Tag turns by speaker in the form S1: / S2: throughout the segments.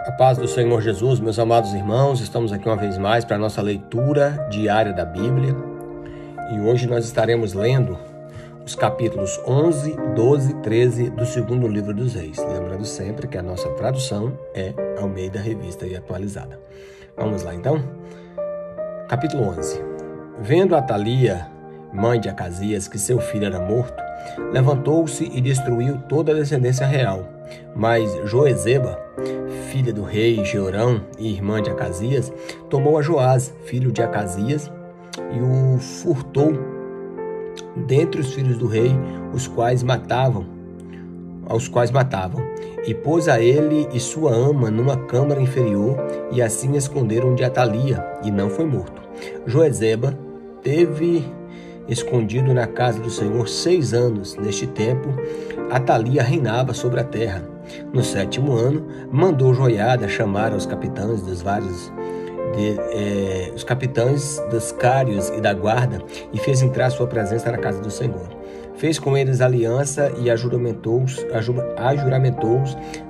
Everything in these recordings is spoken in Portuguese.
S1: A paz do Senhor Jesus, meus amados irmãos, estamos aqui uma vez mais para a nossa leitura diária da Bíblia e hoje nós estaremos lendo os capítulos 11, 12 e 13 do segundo livro dos Reis. Lembrando sempre que a nossa tradução é Almeida Revista e Atualizada. Vamos lá então? Capítulo 11. Vendo Atalia, mãe de Acasias, que seu filho era morto, levantou-se e destruiu toda a descendência real. Mas Joezeba, filha do rei Jeorão e irmã de Acasias, tomou a Joás, filho de Acasias, e o furtou dentre os filhos do rei, aos quais matavam, e pôs a ele e sua ama numa câmara inferior, e assim esconderam de Atalia, e não foi morto. Joezeba teve escondido na casa do Senhor 6 anos. Neste tempo, Atalia reinava sobre a terra. No 7º ano, mandou Joiada chamar os capitães os capitães dos cários e da guarda, e fez entrar sua presença na casa do Senhor. Fez com eles aliança e ajuramentou-os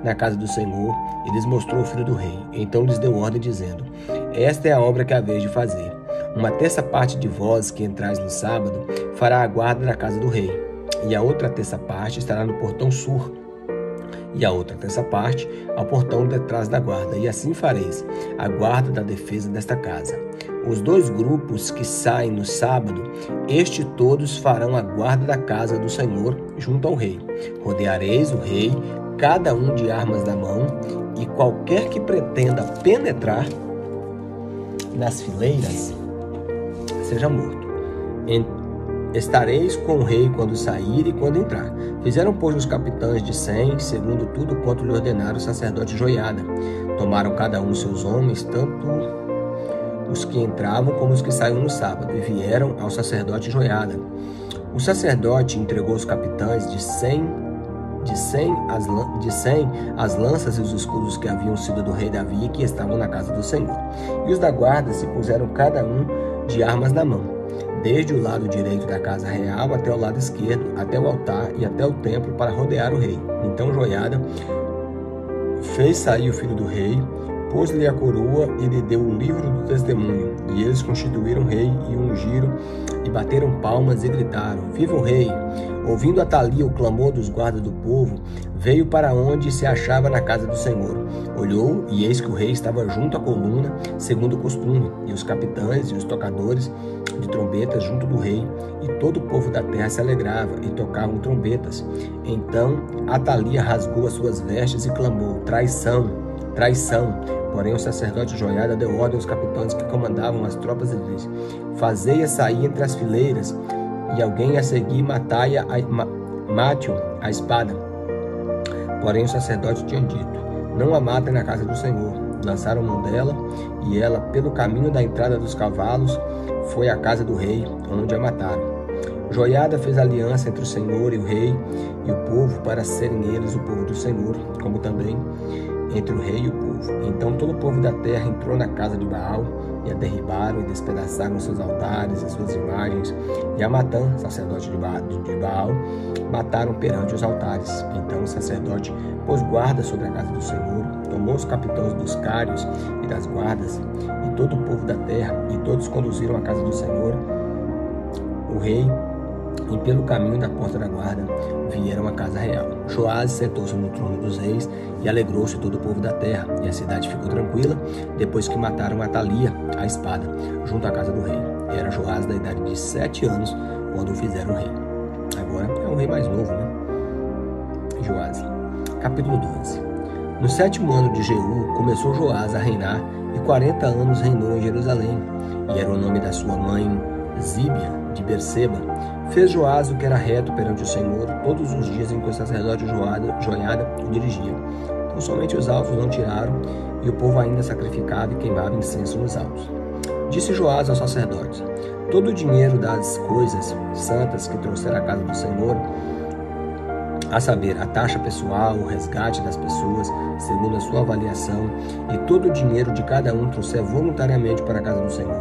S1: na casa do Senhor, e lhes mostrou o filho do rei. Então lhes deu ordem, dizendo: esta é a obra que haveis de fazer. 1/3 parte de vós que entrais no sábado fará a guarda da casa do rei, e a outra 1/3 parte estará no portão sul, e a outra 1/3 parte ao portão detrás da guarda, e assim fareis a guarda da defesa desta casa. Os 2 grupos que saem no sábado, todos farão a guarda da casa do Senhor junto ao rei. Rodeareis o rei, cada um de armas na mão, e qualquer que pretenda penetrar nas fileiras seja morto. Estareis com o rei quando sair e quando entrar. Fizeram, pois, os capitães de 100, segundo tudo quanto lhe ordenaram o sacerdote Joiada. Tomaram cada um seus homens, tanto os que entravam como os que saíam no sábado, e vieram ao sacerdote Joiada. O sacerdote entregou os capitães de 100 as lanças e os escudos que haviam sido do rei Davi e que estavam na casa do Senhor. E os da guarda se puseram cada um de armas na mão, desde o lado direito da casa real até o lado esquerdo, até o altar e até o templo, para rodear o rei. Então Joiada fez sair o filho do rei, pôs-lhe a coroa e lhe deu o livro do testemunho. E eles constituíram o rei e o ungiram, e bateram palmas e gritaram: viva o rei! Ouvindo Atalia o clamor dos guardas do povo, veio para onde se achava na casa do Senhor. Olhou, e eis que o rei estava junto à coluna, segundo o costume, e os capitães e os tocadores de trombetas junto do rei, e todo o povo da terra se alegrava, e tocavam trombetas. Então Atalia rasgou as suas vestes e clamou: traição, traição! Porém o sacerdote Joiada deu ordem aos capitães que comandavam as tropas e disse: fazei-a sair entre as fileiras, e alguém a seguir mate-o a espada. Porém o sacerdote tinha dito: não a matem na casa do Senhor. Lançaram mão dela, e ela, pelo caminho da entrada dos cavalos, foi à casa do rei, onde a mataram. Joiada fez aliança entre o Senhor e o rei e o povo, para serem eles o povo do Senhor, como também entre o rei e o povo. Então todo o povo da terra entrou na casa de Baal, e a derribaram e despedaçaram seus altares e suas imagens, e a Matã, sacerdote de Baal, mataram perante os altares. Então o sacerdote pôs guarda sobre a casa do Senhor, tomou os capitães dos cários e das guardas, e todo o povo da terra, e todos conduziram à casa do Senhor. O rei, e pelo caminho da porta da guarda, vieram à casa real. Joás sentou-se no trono dos reis, e alegrou-se todo o povo da terra, e a cidade ficou tranquila, depois que mataram Atalia a espada, junto à casa do rei. Era Joás da idade de 7 anos, quando o fizeram rei. Agora é um rei mais novo, né? Joás. Capítulo 12. No 7º ano de Jeú, começou Joás a reinar, e 40 anos reinou em Jerusalém, e era o nome da sua mãe Zíbia, de Berseba. Fez Joás o que era reto perante o Senhor todos os dias em que o sacerdote Joiada o dirigia. Então somente os altos não tiraram, e o povo ainda sacrificava e queimava incenso nos altos. Disse Joás aos sacerdotes: todo o dinheiro das coisas santas que trouxer à casa do Senhor, a saber, a taxa pessoal, o resgate das pessoas, segundo a sua avaliação, e todo o dinheiro de cada um trouxer voluntariamente para a casa do Senhor.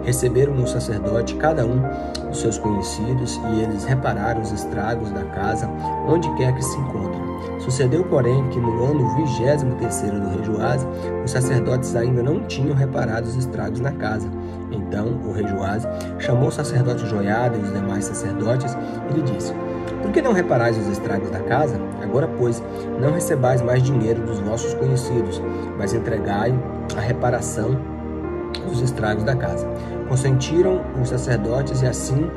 S1: Receberam no sacerdote cada um dos seus conhecidos, e eles repararam os estragos da casa, onde quer que se encontrem. Sucedeu, porém, que no ano 23º do rei Joás, os sacerdotes ainda não tinham reparado os estragos na casa. Então o rei Joás chamou o sacerdote Joiada e os demais sacerdotes e lhe disse: por que não reparais os estragos da casa? Agora, pois, não recebais mais dinheiro dos vossos conhecidos, mas entregai a reparação dos estragos da casa. Consentiram os sacerdotes e assim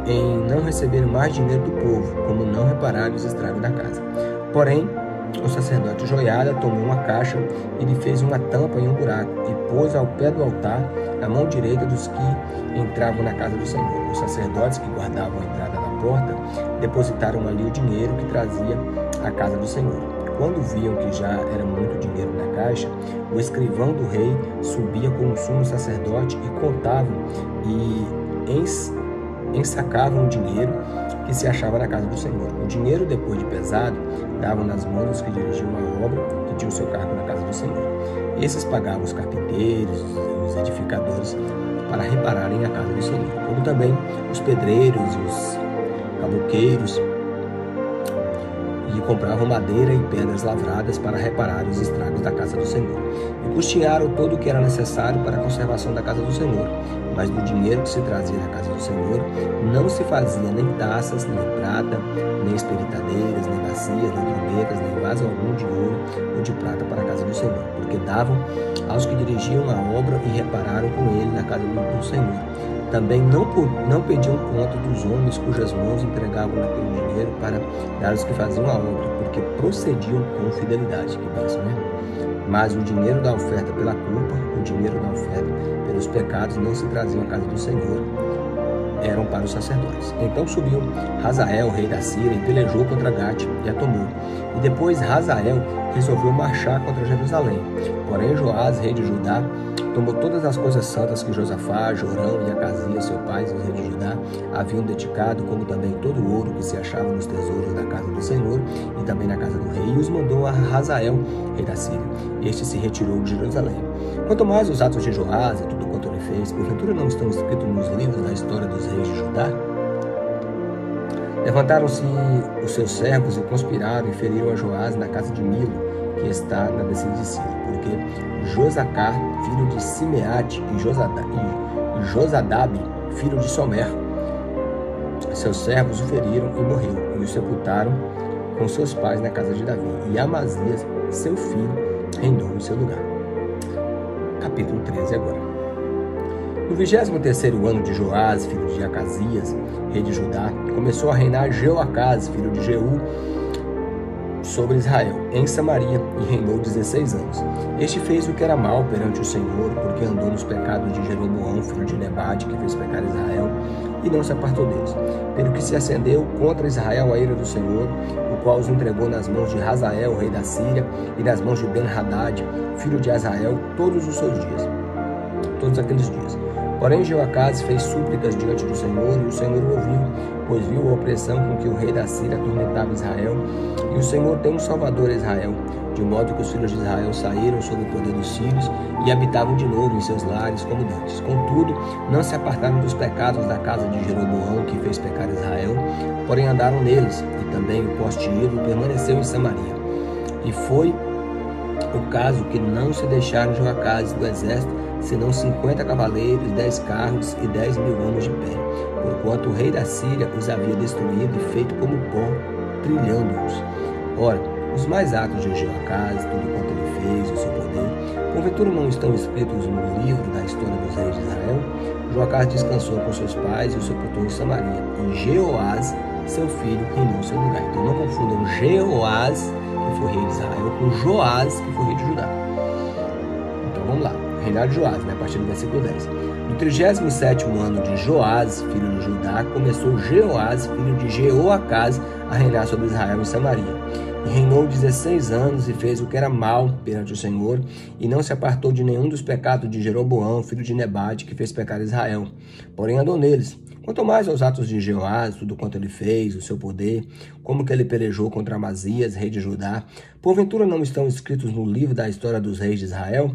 S1: em não receber mais dinheiro do povo, como não reparar os estragos da casa. Porém, o sacerdote Joiada tomou uma caixa e lhe fez uma tampa e um buraco, e pôs ao pé do altar a mão direita dos que entravam na casa do Senhor. Os sacerdotes que guardavam a entrada da porta depositaram ali o dinheiro que trazia à casa do Senhor. Quando viam que já era muito dinheiro na caixa, o escrivão do rei subia com o sumo sacerdote e contavam e ensacavam o dinheiro que se achava na casa do Senhor. O dinheiro, depois de pesado, davam nas mãos dos que dirigiam a obra, que tinham seu cargo na casa do Senhor. Esses pagavam os carpinteiros, os edificadores, para repararem a casa do Senhor, como também os pedreiros, os caboqueiros, e compravam madeira e pedras lavradas para reparar os estragos da casa do Senhor. E custearam todo o que era necessário para a conservação da casa do Senhor. Mas do dinheiro que se trazia da casa do Senhor, não se fazia nem taças, nem prata, nem espetadeiras, nem bacias, nem trombetas, nem vaso algum de ouro ou de prata para a casa do Senhor, porque davam aos que dirigiam a obra e repararam com ele na casa do Senhor. Também não pediam conta dos homens cujas mãos entregavam naquele dinheiro para dar aos que faziam a obra, porque procediam com fidelidade. Que bênção, né? Mas o dinheiro da oferta pela culpa, o dinheiro da oferta pelos pecados não se traziam à casa do Senhor, eram para os sacerdotes. Então subiu Hazael, rei da Síria, e pelejou contra Gate e a tomou. E depois Hazael resolveu marchar contra Jerusalém. Porém Joás, rei de Judá, tomou todas as coisas santas que Josafá, Jorão e Acasias, seu pai, os reis de Judá, haviam dedicado, como também todo o ouro que se achava nos tesouros da casa do Senhor e também na casa do rei, e os mandou a Hazael, rei da Síria. Este se retirou de Jerusalém. Quanto mais os atos de Joás e tudo quanto ele fez, porventura não estão escritos nos livros da história dos reis de Judá? Levantaram-se os seus servos e conspiraram e feriram a Joás na casa de Milo, que está na descida de Ciro, porque Josacar, filho de Simeate, e Josadab, filho de Somer, seus servos o feriram e morreu, e o sepultaram com seus pais na casa de Davi. E Amazias, seu filho, reinou no seu lugar. Capítulo 13 agora. No 23º ano de Joás, filho de Acasias, rei de Judá, começou a reinar Jeoacás, filho de Jeú, sobre Israel, em Samaria, e reinou 16 anos. Este fez o que era mal perante o Senhor, porque andou nos pecados de Jeroboão, filho de Nebate, que fez pecar Israel, e não se apartou deles. Pelo que se acendeu contra Israel a ira do Senhor, o qual os entregou nas mãos de Hazael, rei da Síria, e nas mãos de Ben-Hadad, filho de Azael, todos os seus dias, todos aqueles dias. Porém, Jeoacás fez súplicas diante do Senhor, e o Senhor o ouviu, pois viu a opressão com que o rei da Síria atormentava Israel. E o Senhor tem um salvador a Israel, de modo que os filhos de Israel saíram sob o poder dos sírios e habitavam de novo em seus lares como dantes. Contudo, não se apartaram dos pecados da casa de Jeroboão, que fez pecar Israel, porém andaram neles, e também o poste ídolo permaneceu em Samaria. E foi o caso que não se deixaram Jeoacás do exército, senão 50 cavaleiros, 10 carros e 10.000 homens de pé, porquanto o rei da Síria os havia destruído e feito como pó, trilhando-os. Ora, os mais atos de Jeoacás, tudo quanto ele fez, o seu poder, porventura não estão escritos no livro da história dos reis de Israel? Jeoacás descansou com seus pais e o sepultou em Samaria, e Jeoás, seu filho, reinou em seu lugar. Então não confundam Jeoás, que foi rei de Israel, com Joás, que foi rei de Judá. Então vamos lá. Reinado de Joás, a partir do versículo 10. No 37º ano de Joás, filho de Judá, começou Jeoás, filho de Jeoacás, a reinar sobre Israel em Samaria. E reinou 16 anos e fez o que era mal perante o Senhor, e não se apartou de nenhum dos pecados de Jeroboão, filho de Nebate, que fez pecar Israel. Porém andou neles. Quanto mais aos atos de Jeoás, tudo quanto ele fez, o seu poder, como que ele pelejou contra Amazias, rei de Judá, porventura não estão escritos no livro da história dos reis de Israel?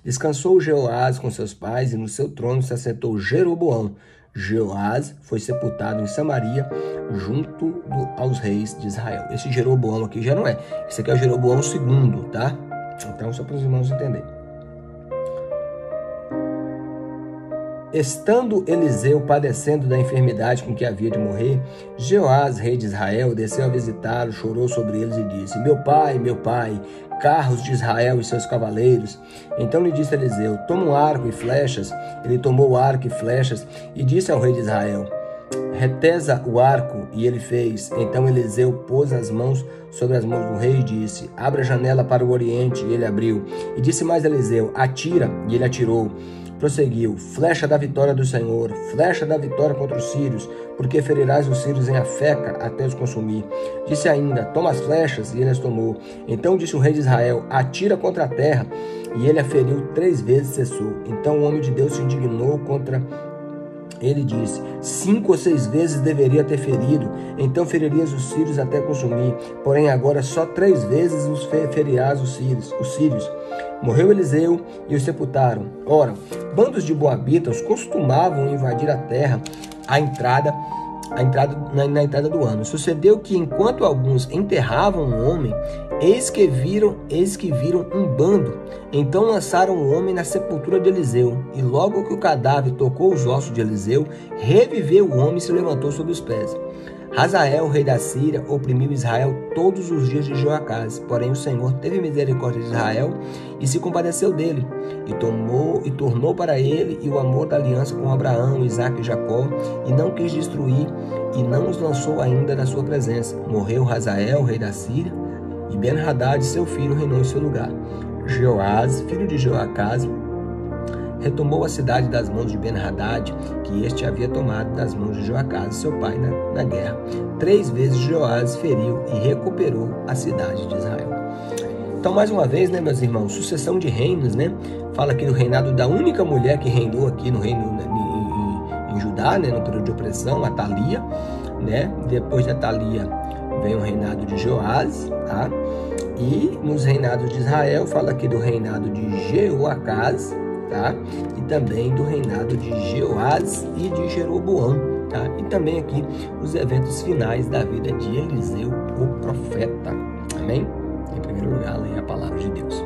S1: Descansou Jeoás com seus pais, e no seu trono se assentou Jeroboão, Jeoás foi sepultado em Samaria junto aos reis de Israel. Esse Jeroboão aqui já não é. Esse aqui é o Jeroboão II, tá? Então, só para os irmãos entenderem. Estando Eliseu padecendo da enfermidade com que havia de morrer, Jeoás, rei de Israel, desceu a visitá-lo, chorou sobre eles e disse: meu pai, carros de Israel e seus cavaleiros. Então lhe disse Eliseu: toma um arco e flechas. Ele tomou o arco e flechas e disse ao rei de Israel: retesa o arco, e ele fez. Então Eliseu pôs as mãos sobre as mãos do rei e disse: abra a janela para o oriente, e ele abriu. E disse mais Eliseu: atira, e ele atirou. Prosseguiu: flecha da vitória do Senhor, flecha da vitória contra os sírios, porque ferirás os sírios em Afeca até os consumir. Disse ainda: toma as flechas, e ele as tomou. Então disse o rei de Israel: atira contra a terra, e ele a feriu 3 vezes e cessou. Então o homem de Deus se indignou contra ele, disse: 5 ou 6 vezes deveria ter ferido, então feririas os sírios até consumir. Porém agora só 3 vezes os ferirás os sírios. Morreu Eliseu e os sepultaram. Ora, bandos de moabitas costumavam invadir a terra na entrada do ano. Sucedeu que, enquanto alguns enterravam um homem, eis que viram um bando. Então lançaram o homem na sepultura de Eliseu. E logo que o cadáver tocou os ossos de Eliseu, reviveu o homem e se levantou sobre os pés. Hazael, rei da Síria, oprimiu Israel todos os dias de Joacás. Porém o Senhor teve misericórdia de Israel e se compadeceu dele, e tornou para ele e o amor da aliança com Abraão, Isaque e Jacó, e não quis destruir, e não os lançou ainda da sua presença. Morreu Hazael, rei da Síria, e Ben-Hadad, seu filho, reinou em seu lugar. Jeoás, filho de Joacás, retomou a cidade das mãos de Ben-Hadad, que este havia tomado das mãos de Joacás, seu pai, na guerra. 3 vezes Jeoás feriu e recuperou a cidade de Israel. Então, mais uma vez, né, meus irmãos, sucessão de reinos, né? Fala aqui do reinado da única mulher que reinou aqui no reino em Judá, né, no período de opressão, Atalia, né? Depois de Atalia vem o reinado de Jeoás, tá? E nos reinados de Israel, fala aqui do reinado de Jeoacás, tá? E também do reinado de Jeoás e de Jeroboão, tá? E também aqui os eventos finais da vida de Eliseu, o profeta. Amém? Em primeiro lugar, leia a palavra de Deus.